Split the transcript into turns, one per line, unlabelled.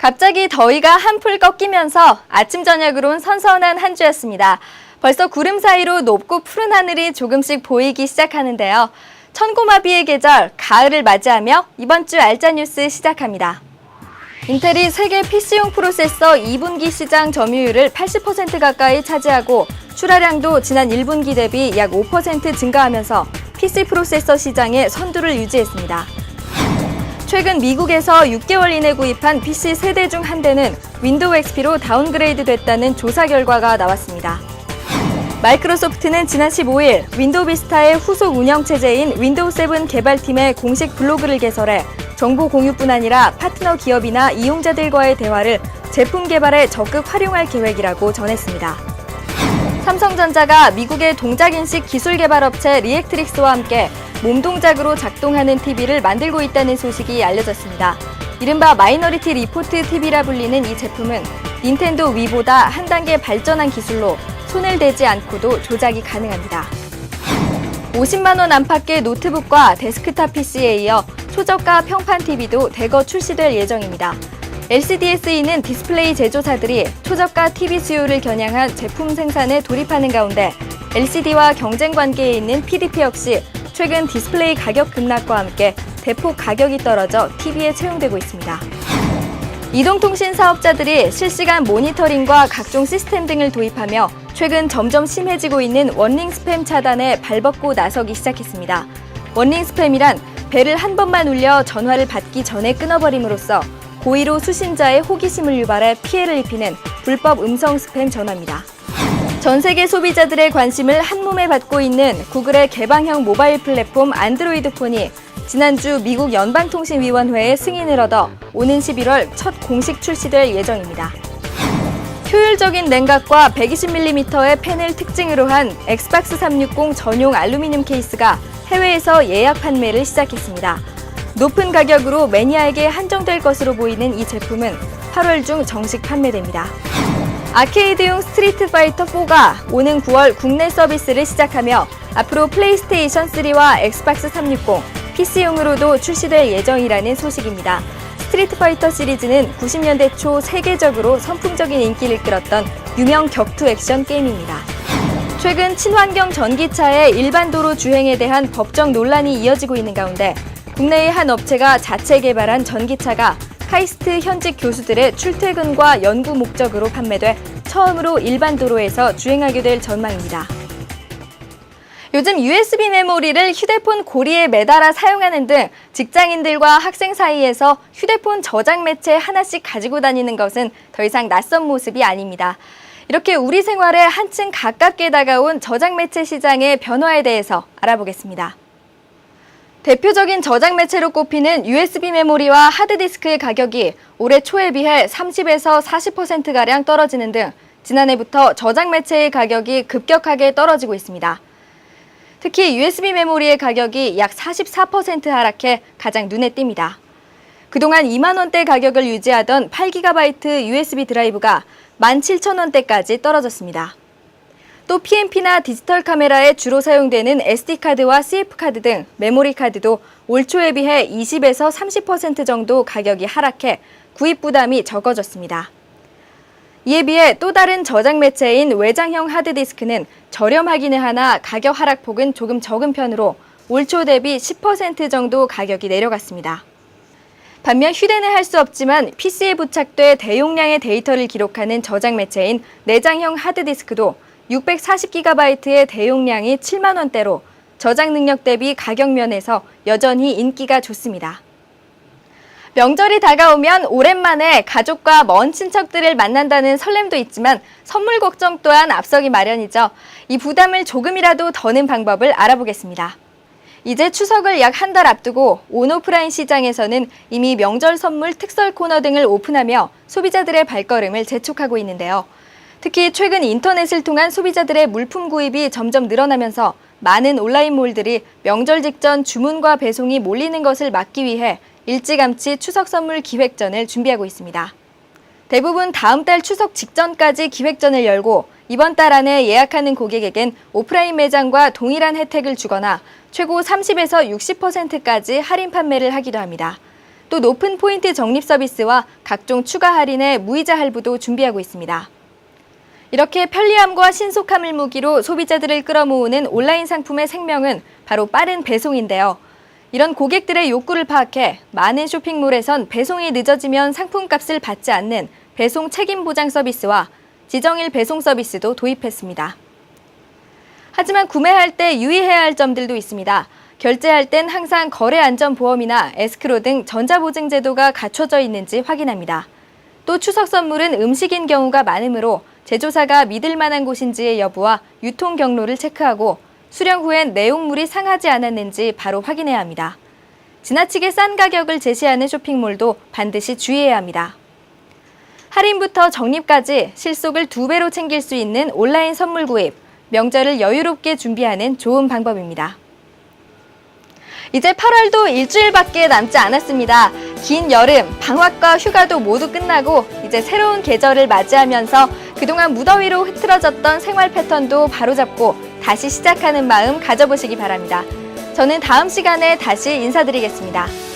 갑자기 더위가 한풀 꺾이면서 아침 저녁으론 선선한 한 주였습니다. 벌써 구름 사이로 높고 푸른 하늘이 조금씩 보이기 시작하는데요. 천고마비의 계절, 가을을 맞이하며 이번 주 알짜 뉴스 시작합니다. 인텔이 세계 PC용 프로세서 2분기 시장 점유율을 80% 가까이 차지하고 출하량도 지난 1분기 대비 약 5% 증가하면서 PC 프로세서 시장의 선두를 유지했습니다. 최근 미국에서 6개월 이내 구입한 PC 세대 중 한 대는 윈도우 XP로 다운그레이드 됐다는 조사 결과가 나왔습니다. 마이크로소프트는 지난 15일 윈도우 비스타의 후속 운영체제인 윈도우 7 개발팀의 공식 블로그를 개설해 정보 공유뿐 아니라 파트너 기업이나 이용자들과의 대화를 제품 개발에 적극 활용할 계획이라고 전했습니다. 삼성전자가 미국의 동작인식 기술 개발 업체 리액트릭스와 함께 몸동작으로 작동하는 TV를 만들고 있다는 소식이 알려졌습니다. 이른바 마이너리티 리포트 TV라 불리는 이 제품은 닌텐도 위보다 한 단계 발전한 기술로 손을 대지 않고도 조작이 가능합니다. 50만 원 안팎의 노트북과 데스크탑 PC에 이어 초저가 평판 TV도 대거 출시될 예정입니다. LCDS에는 디스플레이 제조사들이 초저가 TV 수요를 겨냥한 제품 생산에 돌입하는 가운데 LCD와 경쟁 관계에 있는 PDP 역시 최근 디스플레이 가격 급락과 함께 대폭 가격이 떨어져 TV에 채용되고 있습니다. 이동통신 사업자들이 실시간 모니터링과 각종 시스템 등을 도입하며 최근 점점 심해지고 있는 워닝 스팸 차단에 발벗고 나서기 시작했습니다. 워닝 스팸이란 벨을 한 번만 울려 전화를 받기 전에 끊어버림으로써 고의로 수신자의 호기심을 유발해 피해를 입히는 불법 음성 스팸 전화입니다. 전 세계 소비자들의 관심을 한몸에 받고 있는 구글의 개방형 모바일 플랫폼 안드로이드 폰이 지난주 미국 연방통신위원회의 승인을 얻어 오는 11월 첫 공식 출시될 예정입니다. 효율적인 냉각과 120mm의 펜을 특징으로 한 엑스박스 360 전용 알루미늄 케이스가 해외에서 예약 판매를 시작했습니다. 높은 가격으로 매니아에게 한정될 것으로 보이는 이 제품은 8월 중 정식 판매됩니다. 아케이드용 스트리트 파이터 4가 오는 9월 국내 서비스를 시작하며 앞으로 플레이스테이션 3와 엑스박스 360, PC용으로도 출시될 예정이라는 소식입니다. 스트리트 파이터 시리즈는 90년대 초 세계적으로 선풍적인 인기를 끌었던 유명 격투 액션 게임입니다. 최근 친환경 전기차의 일반 도로 주행에 대한 법적 논란이 이어지고 있는 가운데 국내의 한 업체가 자체 개발한 전기차가 카이스트 현직 교수들의 출퇴근과 연구 목적으로 판매돼 처음으로 일반 도로에서 주행하게 될 전망입니다. 요즘 USB 메모리를 휴대폰 고리에 매달아 사용하는 등 직장인들과 학생 사이에서 휴대폰 저장 매체 하나씩 가지고 다니는 것은 더 이상 낯선 모습이 아닙니다. 이렇게 우리 생활에 한층 가깝게 다가온 저장 매체 시장의 변화에 대해서 알아보겠습니다. 대표적인 저장 매체로 꼽히는 USB 메모리와 하드디스크의 가격이 올해 초에 비해 30에서 40%가량 떨어지는 등 지난해부터 저장 매체의 가격이 급격하게 떨어지고 있습니다. 특히 USB 메모리의 가격이 약 44% 하락해 가장 눈에 띕니다. 그동안 2만 원대 가격을 유지하던 8GB USB 드라이브가 17,000원대까지 떨어졌습니다. 또 PMP나 디지털 카메라에 주로 사용되는 SD카드와 CF카드 등 메모리 카드도 올 초에 비해 20에서 30% 정도 가격이 하락해 구입 부담이 적어졌습니다. 이에 비해 또 다른 저장 매체인 외장형 하드디스크는 저렴하기는 하나 가격 하락폭은 조금 적은 편으로 올 초 대비 10% 정도 가격이 내려갔습니다. 반면 휴대는 할 수 없지만 PC에 부착돼 대용량의 데이터를 기록하는 저장 매체인 내장형 하드디스크도 640GB의 대용량이 7만 원대로 저장 능력 대비 가격 면에서 여전히 인기가 좋습니다. 명절이 다가오면 오랜만에 가족과 먼 친척들을 만난다는 설렘도 있지만 선물 걱정 또한 앞서기 마련이죠. 이 부담을 조금이라도 더는 방법을 알아보겠습니다. 이제 추석을 약 한 달 앞두고 온오프라인 시장에서는 이미 명절 선물 특설 코너 등을 오픈하며 소비자들의 발걸음을 재촉하고 있는데요. 특히 최근 인터넷을 통한 소비자들의 물품 구입이 점점 늘어나면서 많은 온라인몰들이 명절 직전 주문과 배송이 몰리는 것을 막기 위해 일찌감치 추석 선물 기획전을 준비하고 있습니다. 대부분 다음 달 추석 직전까지 기획전을 열고 이번 달 안에 예약하는 고객에겐 오프라인 매장과 동일한 혜택을 주거나 최고 30에서 60%까지 할인 판매를 하기도 합니다. 또 높은 포인트 적립 서비스와 각종 추가 할인의 무이자 할부도 준비하고 있습니다. 이렇게 편리함과 신속함을 무기로 소비자들을 끌어모으는 온라인 상품의 생명은 바로 빠른 배송인데요. 이런 고객들의 욕구를 파악해 많은 쇼핑몰에선 배송이 늦어지면 상품값을 받지 않는 배송 책임 보장 서비스와 지정일 배송 서비스도 도입했습니다. 하지만 구매할 때 유의해야 할 점들도 있습니다. 결제할 땐 항상 거래안전보험이나 에스크로 등 전자보증 제도가 갖춰져 있는지 확인합니다. 또 추석 선물은 음식인 경우가 많으므로 제조사가 믿을 만한 곳인지의 여부와 유통 경로를 체크하고 수령 후엔 내용물이 상하지 않았는지 바로 확인해야 합니다. 지나치게 싼 가격을 제시하는 쇼핑몰도 반드시 주의해야 합니다. 할인부터 적립까지 실속을 2배로 챙길 수 있는 온라인 선물 구입, 명절을 여유롭게 준비하는 좋은 방법입니다. 이제 8월도 일주일밖에 남지 않았습니다. 긴 여름, 방학과 휴가도 모두 끝나고 이제 새로운 계절을 맞이하면서 그동안 무더위로 흐트러졌던 생활 패턴도 바로잡고 다시 시작하는 마음 가져보시기 바랍니다. 저는 다음 시간에 다시 인사드리겠습니다.